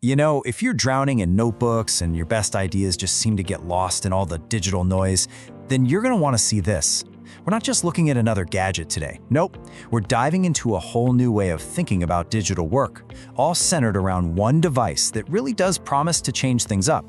You know, if you're drowning in notebooks and your best ideas just seem to get lost in all the digital noise, then you're going to want to see this. We're not just looking at another gadget today. Nope, we're diving into a whole new way of thinking about digital work, all centered around one device that really does promise to change things up.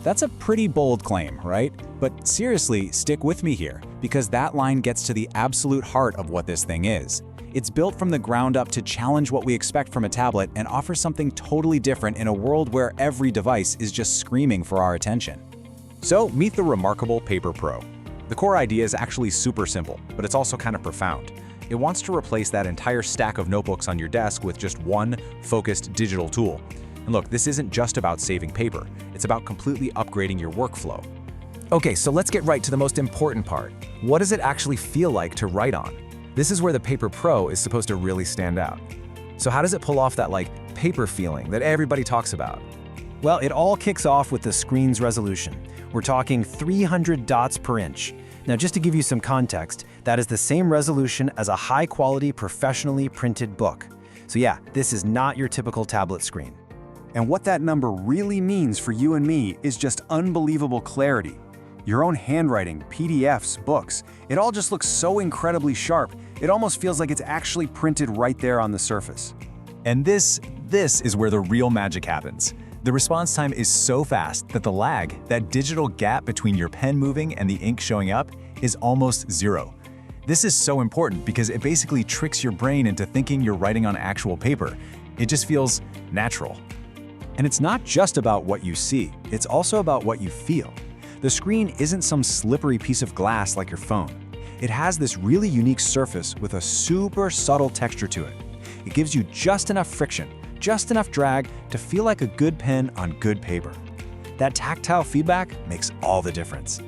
That's a pretty bold claim, right? But seriously, stick with me here, because that line gets to the absolute heart of what this thing is. It's built from the ground up to challenge what we expect from a tablet and offer something totally different in a world where every device is just screaming for our attention. So, meet the remarkable Paper Pro. The core idea is actually super simple, but it's also kind of profound. It wants to replace that entire stack of notebooks on your desk with just one focused digital tool. And look, this isn't just about saving paper, it's about completely upgrading your workflow. Okay, so let's get right to the most important part. What does it actually feel like to write on? This is where the Paper Pro is supposed to really stand out. So how does it pull off that paper feeling that everybody talks about? Well, it all kicks off with the screen's resolution. We're talking 300 dots per inch. Now, just to give you some context, that is the same resolution as a high-quality, professionally printed book. So yeah, this is not your typical tablet screen. And what that number really means for you and me is just unbelievable clarity. Your own handwriting, PDFs, books, it all just looks so incredibly sharp, it almost feels like it's actually printed right there on the surface. And this is where the real magic happens. The response time is so fast that the lag, that digital gap between your pen moving and the ink showing up, is almost zero. This is so important because it basically tricks your brain into thinking you're writing on actual paper. It just feels natural. And it's not just about what you see, it's also about what you feel. The screen isn't some slippery piece of glass like your phone. It has this really unique surface with a super subtle texture to it. It gives you just enough friction, just enough drag to feel like a good pen on good paper. That tactile feedback makes all the difference.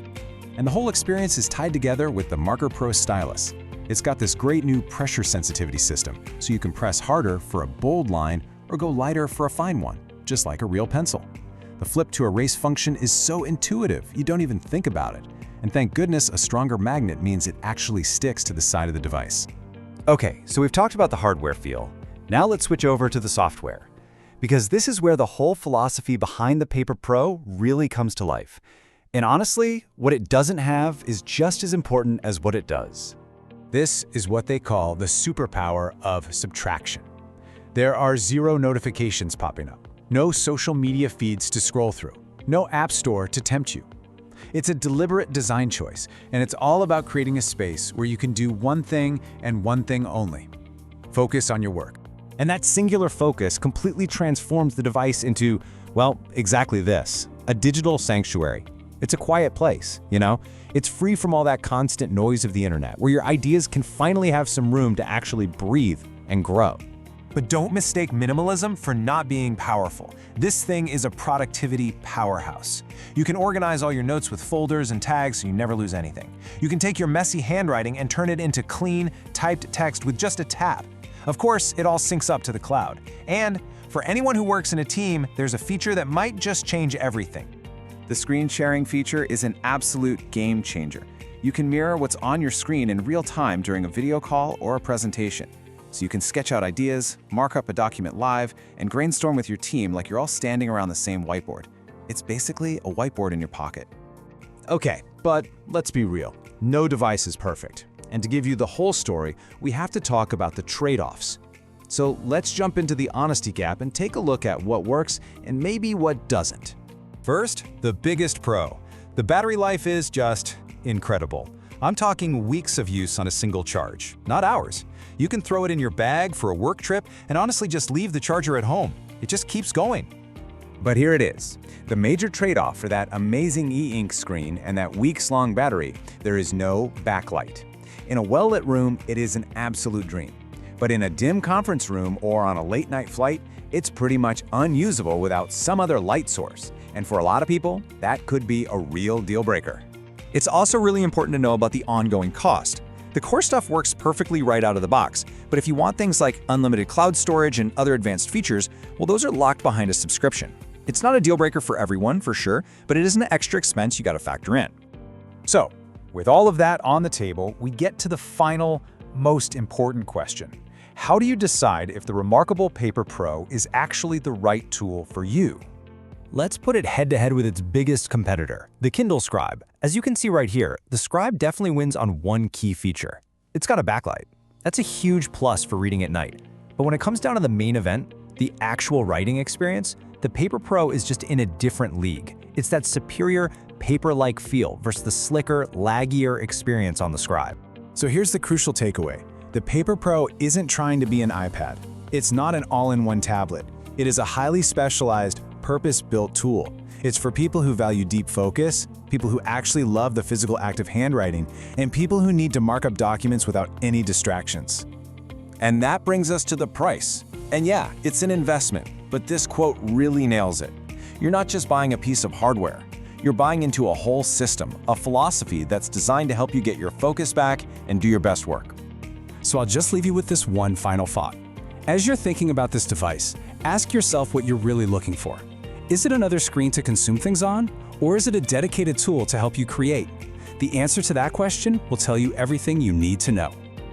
And the whole experience is tied together with the Marker Pro stylus. It's got this great new pressure sensitivity system, so you can press harder for a bold line or go lighter for a fine one, just like a real pencil. The flip to erase function is so intuitive, you don't even think about it. And thank goodness a stronger magnet means it actually sticks to the side of the device. Okay, so we've talked about the hardware feel. Now let's switch over to the software. Because this is where the whole philosophy behind the Paper Pro really comes to life. And honestly, what it doesn't have is just as important as what it does. This is what they call the superpower of subtraction. There are zero notifications popping up, no social media feeds to scroll through, no app store to tempt you. It's a deliberate design choice, and it's all about creating a space where you can do one thing and one thing only. Focus on your work. And that singular focus completely transforms the device into, well, exactly this, a digital sanctuary. It's a quiet place, you know? It's free from all that constant noise of the internet, where your ideas can finally have some room to actually breathe and grow. But don't mistake minimalism for not being powerful. This thing is a productivity powerhouse. You can organize all your notes with folders and tags so you never lose anything. You can take your messy handwriting and turn it into clean, typed text with just a tap. Of course, it all syncs up to the cloud. And for anyone who works in a team, there's a feature that might just change everything. The screen sharing feature is an absolute game changer. You can mirror what's on your screen in real time during a video call or a presentation. So you can sketch out ideas, mark up a document live, and brainstorm with your team like you're all standing around the same whiteboard. It's basically a whiteboard in your pocket. Okay, but let's be real. No device is perfect. And to give you the whole story, we have to talk about the trade-offs. So let's jump into the honesty gap and take a look at what works and maybe what doesn't. First, the biggest pro. The battery life is just incredible. I'm talking weeks of use on a single charge, not hours. You can throw it in your bag for a work trip and honestly just leave the charger at home. It just keeps going. But here it is. The major trade-off for that amazing e-ink screen and that weeks-long battery, there is no backlight. In a well-lit room, it is an absolute dream. But in a dim conference room or on a late-night flight, it's pretty much unusable without some other light source. And for a lot of people, that could be a real deal breaker. It's also really important to know about the ongoing cost. The core stuff works perfectly right out of the box, but if you want things like unlimited cloud storage and other advanced features, well, those are locked behind a subscription. It's not a deal breaker for everyone, for sure, but it is an extra expense you got to factor in. So, with all of that on the table, we get to the final, most important question. How do you decide if the remarkable Paper Pro is actually the right tool for you? Let's put it head-to-head with its biggest competitor, the Kindle Scribe. As you can see right here, the Scribe definitely wins on one key feature. It's got a backlight. That's a huge plus for reading at night. But when it comes down to the main event, the actual writing experience, the Paper Pro is just in a different league. It's that superior, paper-like feel versus the slicker, laggier experience on the Scribe. So here's the crucial takeaway. The Paper Pro isn't trying to be an iPad. It's not an all-in-one tablet. It is a highly specialized, purpose-built tool. It's for people who value deep focus, people who actually love the physical act of handwriting, and people who need to mark up documents without any distractions. And that brings us to the price. And yeah, it's an investment, but this quote really nails it. You're not just buying a piece of hardware. You're buying into a whole system, a philosophy that's designed to help you get your focus back and do your best work. So I'll just leave you with this one final thought. As you're thinking about this device, ask yourself what you're really looking for. Is it another screen to consume things on, or is it a dedicated tool to help you create? The answer to that question will tell you everything you need to know.